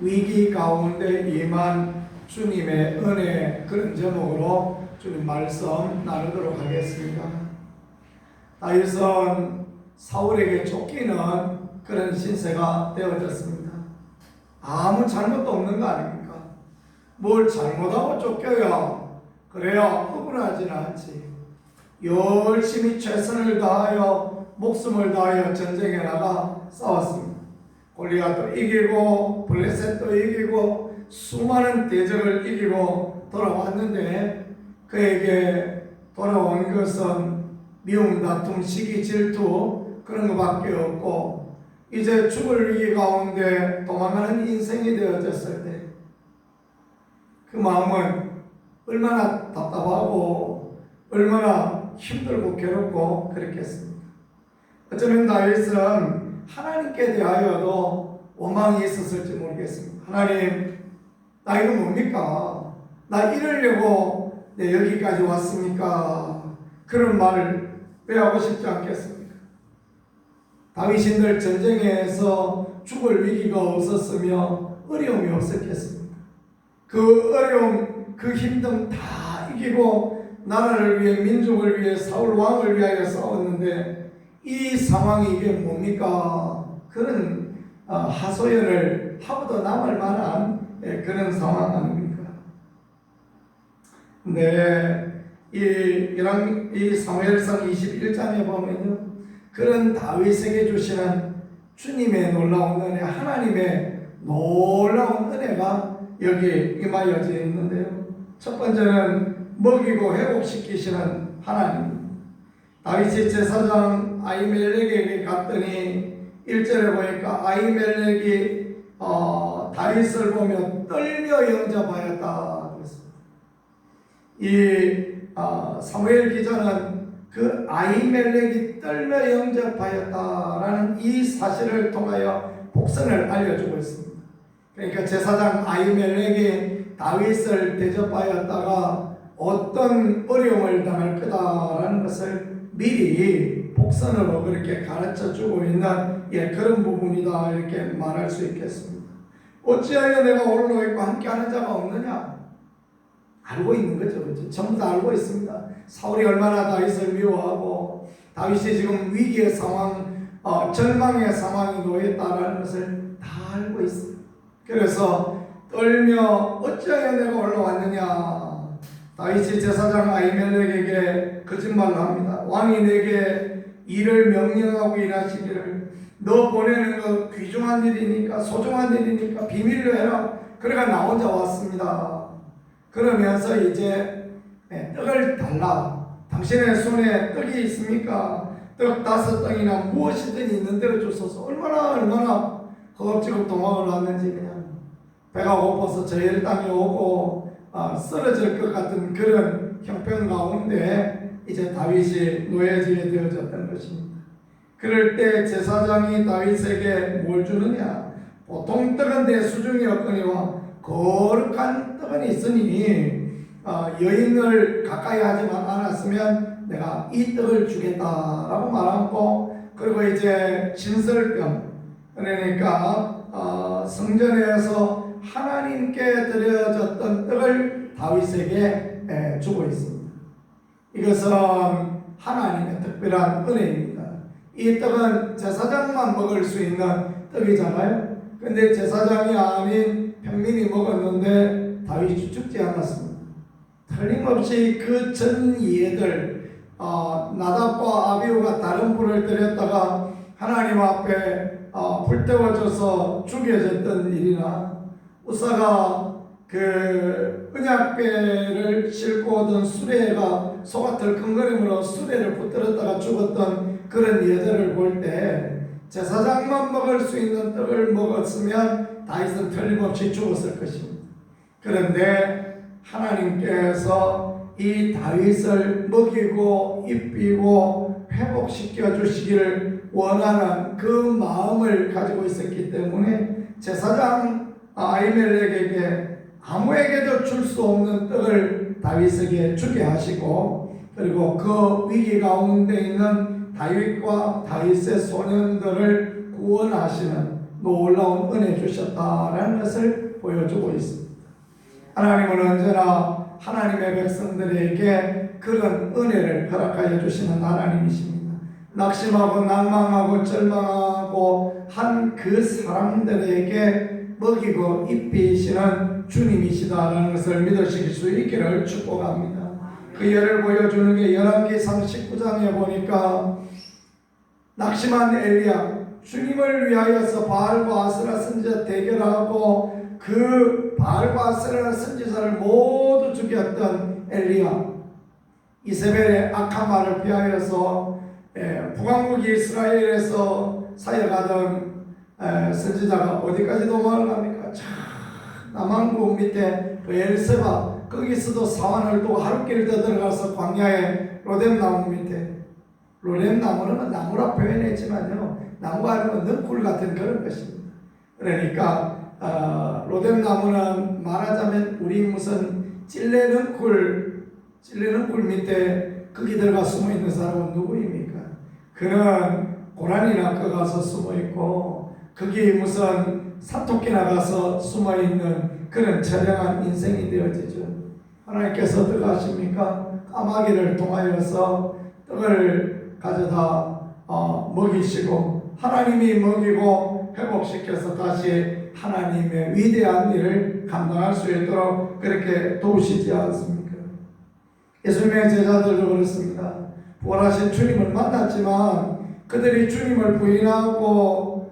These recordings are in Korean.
위기 가운데 임한 주님의 은혜, 그런 제목으로 주님 말씀 나누도록 하겠습니다. 다윗은 사울에게 쫓기는 그런 신세가 되어졌습니다. 아무 잘못도 없는 거 아닙니까? 뭘 잘못하고 쫓겨요? 그래야 억울하지는 않지. 열심히 최선을 다하여 목숨을 다하여 전쟁에 나가 싸웠습니다. 골리앗도 이기고 블레셋도 이기고 수많은 대적을 이기고 돌아왔는데 그에게 돌아온 것은 미움, 다툼, 시기, 질투 그런 것밖에 없고 이제 죽을 위기 가운데 도망가는 인생이 되어졌을 때 그 마음은 얼마나 답답하고 얼마나 힘들고 괴롭고 그랬겠습니까? 어쩌면 다윗은 하나님께 대하여도 원망이 있었을지 모르겠습니다. 하나님, 나 이거 뭡니까? 나 이러려고 내 여기까지 왔습니까? 그런 말을 왜 하고 싶지 않겠습니까? 다윗인들 전쟁에서 죽을 위기가 없었으며 어려움이 없었겠습니까? 그 어려움, 그 힘듦 다 이기고 나라를 위해, 민족을 위해, 사울 왕을 위하여 싸웠는데 이 상황이 이게 뭡니까? 그런 하소연을 하고도 남을 만한 그런 상황 아닙니까? 근데 이 사무엘상 21장에 보면요, 그런 다윗에게 주시는 주님의 놀라운 은혜, 하나님의 놀라운 은혜가 여기 임하여져 있는데요. 첫 번째는 먹이고 회복시키시는 하나님. 다윗이 제사장 아히멜렉에게 갔더니 1절에 보니까 아히멜렉이 다윗을 보며 떨며 영접하였다 그랬습니다. 이 사무엘 기자는 그 아히멜렉이 떨며 영접하였다라는 이 사실을 통하여 복선을 알려주고 있습니다. 그러니까 제사장 아히멜렉이 다윗을 대접하였다가 어떤 어려움을 당할 거다라는 것을 미리 복선으로 그렇게 가르쳐주고 있는 그런 부분이다 이렇게 말할 수 있겠습니다. 어찌하여 내가 홀로 있고 함께하는 자가 없느냐? 알고 있는 거죠. 그렇죠? 전부 다 알고 있습니다. 사울이 얼마나 다윗을 미워하고 다윗이 지금 위기의 상황, 절망의 상황이 놓였다는 것을 다 알고 있습니다. 그래서 떨며 어찌하여 내가 올라왔느냐? 다윗이 제사장 아히멜렉에게 거짓말을 합니다. 왕이 내게 일을 명령하고 일하시기를 너 보내는 거 귀중한 일이니까 소중한 일이니까 비밀로 해라. 그래가 나 혼자 왔습니다. 그러면서 이제 떡을 달라. 당신의 손에 떡이 있습니까? 떡 5덩이나 무엇이든 있는 대로 주소서. 얼마나 허겁지겁 도망을 왔는지 그냥 배가 고파서 저혈 땅에 오고 쓰러질 것 같은 그런 형편 가운데 이제 다윗이 놓여지게 되어졌던 것입니다. 그럴 때 제사장이 다윗에게 뭘 주느냐? 보통 떡은 내 수중에 없거니와 거룩한 떡은 있으니 여인을 가까이 하지 않았으면 내가 이 떡을 주겠다라고 말하고, 그리고 이제 진설병, 그러니까 성전에서 하나님께 드려졌던 떡을 다윗에게 주고 있습니다. 이것은 하나님의 특별한 은혜입니다. 이 떡은 제사장만 먹을 수 있는 떡이잖아요. 근데 제사장이 아닌 평민이 먹었는데 다윗이 죽지 않았습니다. 틀림없이 그 전 예들 나답과 아비후가 다른 불을 들였다가 하나님 앞에 불태워져서 죽여졌던 일이나 우사가 그 언약궤를 싣고 오던 수레가 소가 덜컹거림으로 수레를 붙들었다가 죽었던 그런 예들을 볼 때 제사장만 먹을 수 있는 떡을 먹었으면 다윗은 틀림없이 죽었을 것입니다. 그런데 하나님께서 이 다윗을 먹이고 입히고 회복시켜 주시기를 원하는 그 마음을 가지고 있었기 때문에 제사장 아히멜렉에게 아무에게도 줄 수 없는 떡을 다윗에게 주게 하시고, 그리고 그 위기 가운데 있는 다윗과 다윗의 소년들을 구원하시는 놀라운 은혜 주셨다라는 것을 보여주고 있습니다. 하나님은 언제나 하나님의 백성들에게 그런 은혜를 허락하여 주시는 하나님이십니다. 낙심하고 낭망하고 절망하고 한 그 사람들에게 먹이고 입히시는 주님이시다라는 것을 믿으실 수 있기를 축복합니다. 그 예를 보여주는 게 열왕기상 19장에 보니까 낙심한 엘리야, 주님을 위하여서 바알과 아스라 선지자 대결하고 그 바알과 아스라 선지자를 모두 죽였던 엘리야, 이세벨의 악한 말을 피하여서 북왕국 이스라엘에서 사역하던 선지자가 어디까지 도망을 갑니까? 남왕국 밑에 엘세바, 거기서도 사환을 두고 하룻길 더 들어가서 광야에 로뎀나무 밑에, 로뎀나무는 나무라 표현했지만요, 나무가 아니면 넝쿨 같은 그런 것입니다. 그러니까 로뎀나무는 말하자면 우리 무슨 찔레넝쿨 밑에 거기 들어가 숨어 있는 사람은 누구입니까? 그는 고라니나 가서 숨어 있고 거기 무슨 사토끼나 가서 숨어 있는 그런 처량한 인생이 되어지죠. 하나님께서 어떻게 하십니까? 까마귀를 통하여서 떡을 가져다 먹이시고 하나님이 먹이고 회복시켜서 다시 하나님의 위대한 일을 감당할 수 있도록 그렇게 도우시지 않습니까? 예수님의 제자들도 그렇습니다. 부활하신 주님을 만났지만 그들이 주님을 부인하고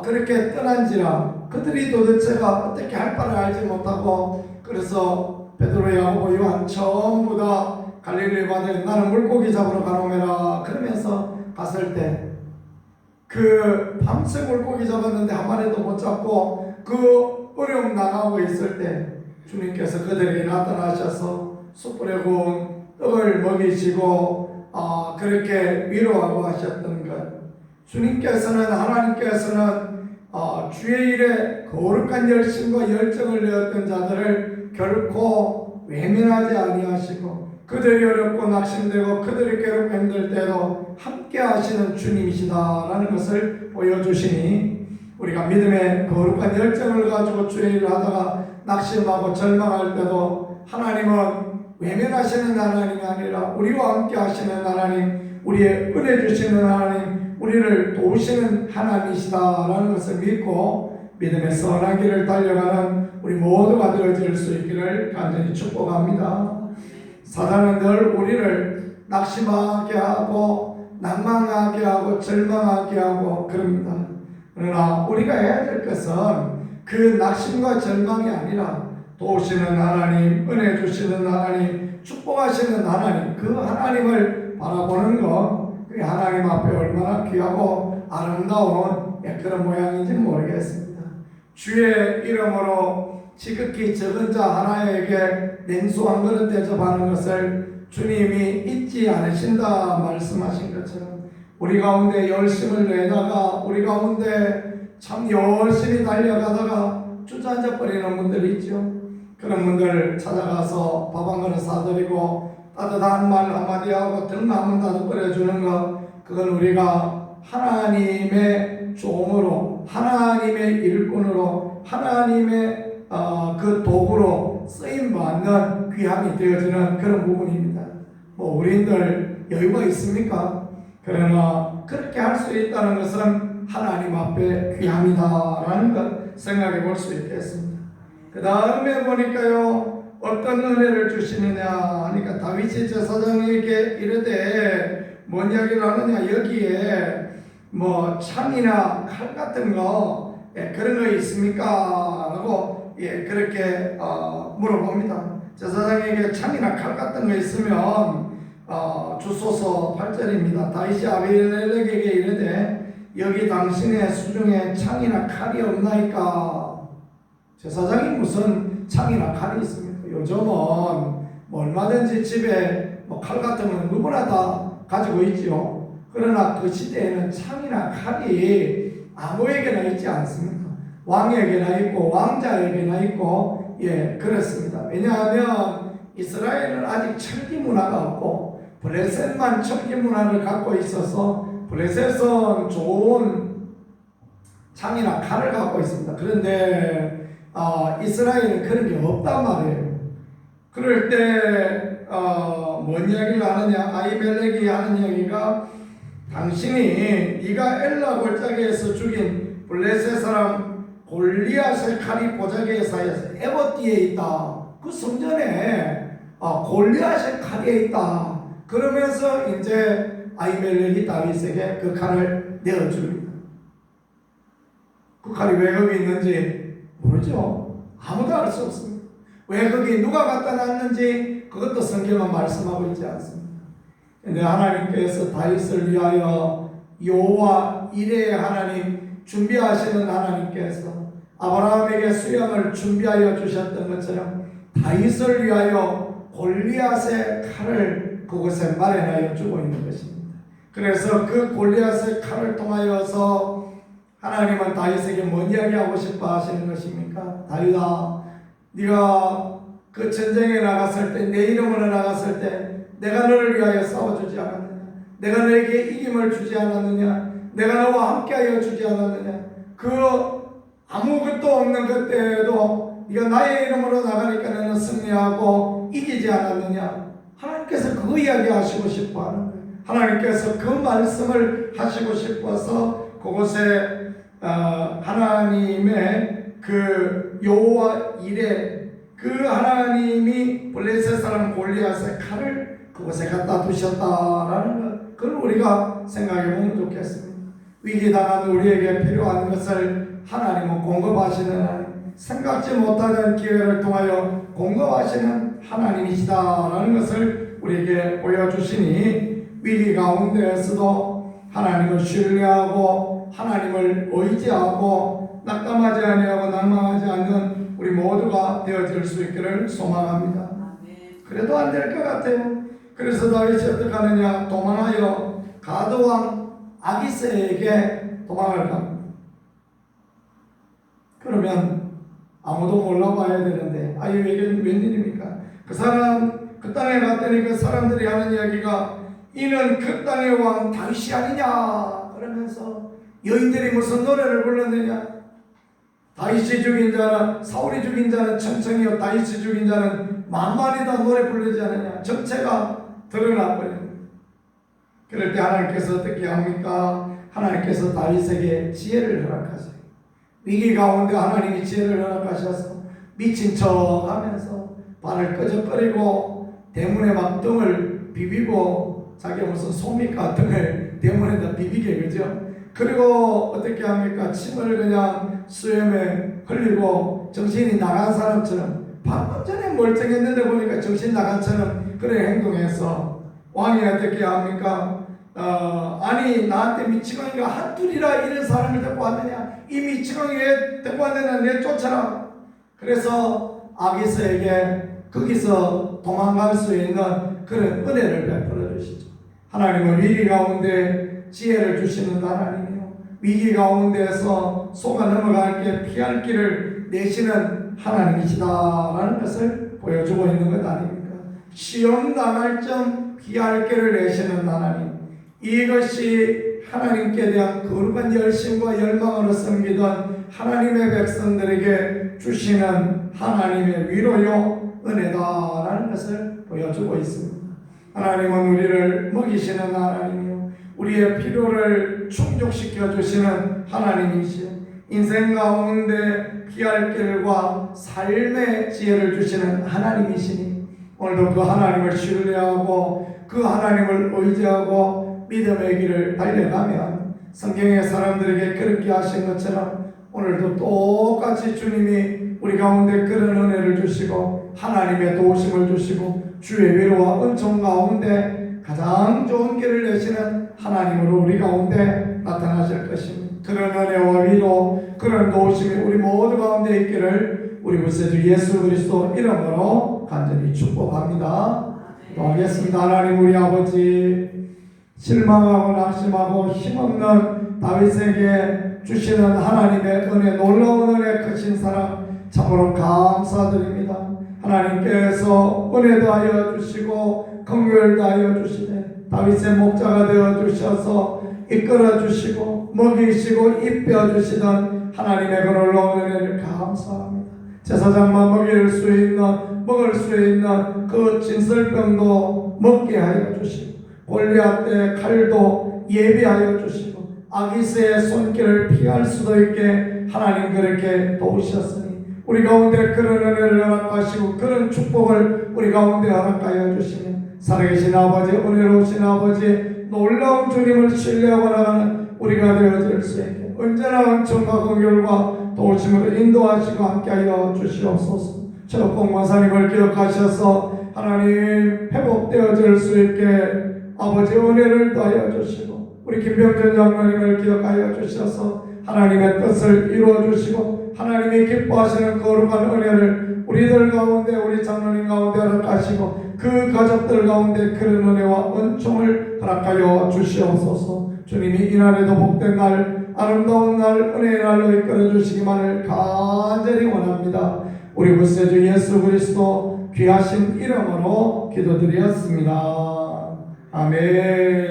그렇게 떠난지라 그들이 도대체가 어떻게 할 바를 알지 못하고, 그래서 베드로, 야고보, 요한 전부 다 갈릴리 바다에 나는 물고기 잡으러 가노매라 그러면서 갔을 때 그 밤새 물고기 잡았는데 한 마리도 못 잡고 그 어려움 나가고 있을 때 주님께서 그들에게 나타나셔서 숯불에 구운 떡을 먹이시고 그렇게 위로하고 하셨던 것. 주님께서는, 하나님께서는 주의 일에 거룩한 열심과 열정을 내었던 자들을 결코 외면하지 아니하시고 그들이 어렵고 낙심되고 그들이 괴롭고 힘들 때도 함께 하시는 주님이시다라는 것을 보여주시니 우리가 믿음의 거룩한 열정을 가지고 주의 일을 하다가 낙심하고 절망할 때도 하나님은 외면하시는 하나님이 아니라 우리와 함께 하시는 하나님, 우리의 은혜 주시는 하나님, 우리를 도우시는 하나님이시다라는 것을 믿고 믿음의 선한 길을 달려가는 우리 모두가 되어질 수 있기를 간절히 축복합니다. 사단은 늘 우리를 낙심하게 하고 낭망하게 하고 절망하게 하고 그럽니다. 그러나 우리가 해야 될 것은 그 낙심과 절망이 아니라 도우시는 하나님, 은혜 주시는 하나님, 축복하시는 하나님, 그 하나님을 바라보는 것, 그 하나님 앞에 얼마나 귀하고 아름다운 그런 모양인지 모르겠습니다. 주의 이름으로 지극히 적은 자 하나에게 냉수 한 그릇 대접하는 것을 주님이 잊지 않으신다 말씀하신 것처럼 우리 가운데 열심을 내다가 우리 가운데 참 열심히 달려가다가 주저앉아 버리는 분들이 있죠. 그런 분들 찾아가서 밥 한 그릇 사드리고 따뜻한 말 한마디 하고 등 한번 다독거려주는 것, 그건 우리가 하나님의 종으로, 하나님의 일꾼으로, 하나님의 그 도구로 쓰임받는 귀함이 되어지는 그런 부분입니다. 뭐 우리들 여유가 있습니까? 그러나 그렇게 할 수 있다는 것은 하나님 앞에 귀함이다라는 것 생각해 볼 수 있겠습니다. 그 다음에 보니까요, 어떤 은혜를 주시느냐 하니까 다윗이 제사장에게 이르되 뭔 이야기를 하느냐, 여기에 뭐 창이나 칼 같은 거 그런 거 있습니까? 라고 그렇게 물어봅니다. 제사장에게 창이나 칼 같은 거 있으면 주소서 8절입니다. 다윗이 아비멜렉에게 이르되 여기 당신의 수중에 창이나 칼이 없나이까? 제사장이 무슨 창이나 칼이 있습니까? 요즘은 뭐 얼마든지 집에 뭐 칼 같은 건 누구나 다 가지고 있지요. 그러나 그 시대에는 창이나 칼이 아무에게나 있지 않습니다. 왕에게나 있고 왕자에게나 있고 그렇습니다. 왜냐하면 이스라엘은 아직 철기 문화가 없고 블레셋만 철기 문화를 갖고 있어서 블레셋은 좋은 창이나 칼을 갖고 있습니다. 그런데 이스라엘은 그런 게 없단 말이에요. 그럴 때 뭔 이야기를 하느냐? 아히멜렉이 하는 이야기가 당신이 네가 엘라 골짜기에서 죽인 블레셋 사람 골리앗의 칼이 보자기에 쌓여서 에봇디에 있다. 그 성전에 골리앗의 칼이 있다. 그러면서 이제 아히멜렉이 다윗에게 그 칼을 내어줍니다. 그 칼이 왜 거기 있는지 모르죠. 아무도 알 수 없습니다. 왜 거기 누가 갖다 놨는지 그것도 성경은 말씀하고 있지 않습니다. 근데 하나님께서 다윗을 위하여 여호와 이레의 하나님, 준비하시는 하나님께서 아브라함에게 수양을 준비하여 주셨던 것처럼 다윗을 위하여 골리앗의 칼을 그곳에 마련하여 주고 있는 것입니다. 그래서 그 골리앗의 칼을 통하여서 하나님은 다윗에게 뭔 이야기하고 싶어 하시는 것입니까? 다윗아, 네가 그 전쟁에 나갔을 때, 내 이름으로 나갔을 때 내가 너를 위하여 싸워주지 않았느냐? 내가 너에게 이김을 주지 않았느냐? 내가 너와 함께하여 주지 않았느냐? 그 아무것도 없는 그때에도 네가 나의 이름으로 나가니까 너는 승리하고 이기지 않았느냐? 하나님께서 그 이야기 하시고 싶어 하는 거예요. 하나님께서 그 말씀을 하시고 싶어서 그곳에 하나님의 그 여호와 이레, 그 하나님이 블레셋 사람 골리앗의 칼을 그곳에 갖다 두셨다라는 것, 그걸 우리가 생각해 보면 좋겠습니다. 위기당한 우리에게 필요한 것을 하나님은 공급하시는 하나님, 생각지 못하는 기회를 통하여 공급하시는 하나님이시다라는 것을 우리에게 보여주시니, 위기 가운데에서도 하나님을 신뢰하고 하나님을 의지하고 낙담하지 아니하고 낭망하지 않는 우리 모두가 되어질 수 있기를 소망합니다. 그래도 안 될 것 같아요. 그래서 다윗이 어떻게 하느냐? 도망하여 가드왕 아기스에게 도망을 갑니다. 그러면 아무도 몰라봐야 되는데, 이게 웬일입니까? 그 사람 그 땅에 갔더니 그 사람들이 하는 이야기가 이는 그 땅의 왕 다윗이 아니냐 그러면서 여인들이 무슨 노래를 불렀느냐? 다윗이 죽인 자는, 사울이 죽인 자는 천천히요 다윗이 죽인 자는 만만이다 노래 부르지 않느냐? 정체가 드러나버립니다. 그럴 때 하나님께서 어떻게 합니까? 하나님께서 다윗에게 지혜를 허락하세요. 위기 가운데 하나님이 지혜를 허락하셔서 미친 척 하면서 발을 끄적거리고 대문에 막 등을 비비고, 자기가 무슨 소미가 등을 대문에다 비비게, 그죠? 그리고 어떻게 합니까? 침을 그냥 수염에 흘리고 정신이 나간 사람처럼, 방금 전에 멀쩡했는데 보니까 정신 나간처럼 그런 행동해서 왕이 어떻게 합니까? 아니 나한테 미치광이가 한둘이라 이런 사람을 데리고 왔느냐? 이 미치광이 왜 데리고 왔느냐? 내 쫓아라. 그래서 아기스에게 거기서 도망갈 수 있는 그런 은혜를 베풀어 주시죠. 하나님은 위기 가운데 지혜를 주시는 하나님이요, 위기 가운데에서 속아 넘어갈게 피할 길을 내시는 하나님이시다라는 것을 보여주고 있는 것 아닙니까? 시험 당할 점 피할 길을 내시는 하나님, 이것이 하나님께 대한 거룩한 열심과 열망으로 섬기던 하나님의 백성들에게 주시는 하나님의 위로요 은혜다라는 것을 보여주고 있습니다. 하나님은 우리를 먹이시는 하나님이요, 우리의 필요를 충족시켜 주시는 하나님이시요, 인생 가운데 피할 길과 삶의 지혜를 주시는 하나님이시니, 오늘도 그 하나님을 신뢰하고 그 하나님을 의지하고 믿음의 길을 달려가면 성경의 사람들에게 그렇게 하신 것처럼 오늘도 똑같이 주님이 우리 가운데 그런 은혜를 주시고 하나님의 도우심을 주시고 주의 위로와 은총 가운데 가장 좋은 길을 내시는 하나님으로 우리 가운데 나타나실 것입니다. 그런 은혜와 위로, 그런 도우심이 우리 모두 가운데 있기를 우리 구세주 예수 그리스도 이름으로 간절히 축복합니다. 기도하겠습니다. 하나님 우리 아버지, 실망하고 낙심하고 힘없는 다윗에게 주시는 하나님의 은혜, 놀라운 은혜 크신 사랑 참으로 감사드립니다. 하나님께서 은혜 다하여 주시고 긍휼 다하여 주시네 다윗의 목자가 되어 주셔서 이끌어 주시고 먹이시고 입혀 주시던 하나님의 그 놀라운 은혜를 감사합니다. 제사장만 먹을 수 있는 그 진설병도 먹게 하여 주시고 골리앗 때 칼도 예비하여 주시고 아기새의 손길을 피할 수도 있게 하나님 그렇게 도우셨으니 우리 가운데 그런 은혜를 허락하시고 그런 축복을 우리 가운데 허락하여 주시며 살아계신 아버지, 은혜로우신 아버지, 놀라운 주님을 신뢰하고 나가는 우리가 되어질 수 있게 언제나 은총과 긍휼과 도우심으로 인도하시고 함께하여 주시옵소서. 저 공무사님을 기억하셔서 하나님 회복되어질 수 있게 아버지 은혜를 더하여 주시고 우리 김병전 장로님을 기억하여 주셔서 하나님의 뜻을 이루어 주시고 하나님이 기뻐하시는 거룩한 은혜를 우리들 가운데 우리 장로님 가운데 허락하시고 그 가족들 가운데 그런 은혜와 은총을 허락하여 주시옵소서. 주님이 이날에도 복된 날 아름다운 날 은혜의 날로 이끌어 주시기만을 간절히 원합니다. 우리 구세주 예수 그리스도 귀하신 이름으로 기도드렸습니다. 아멘.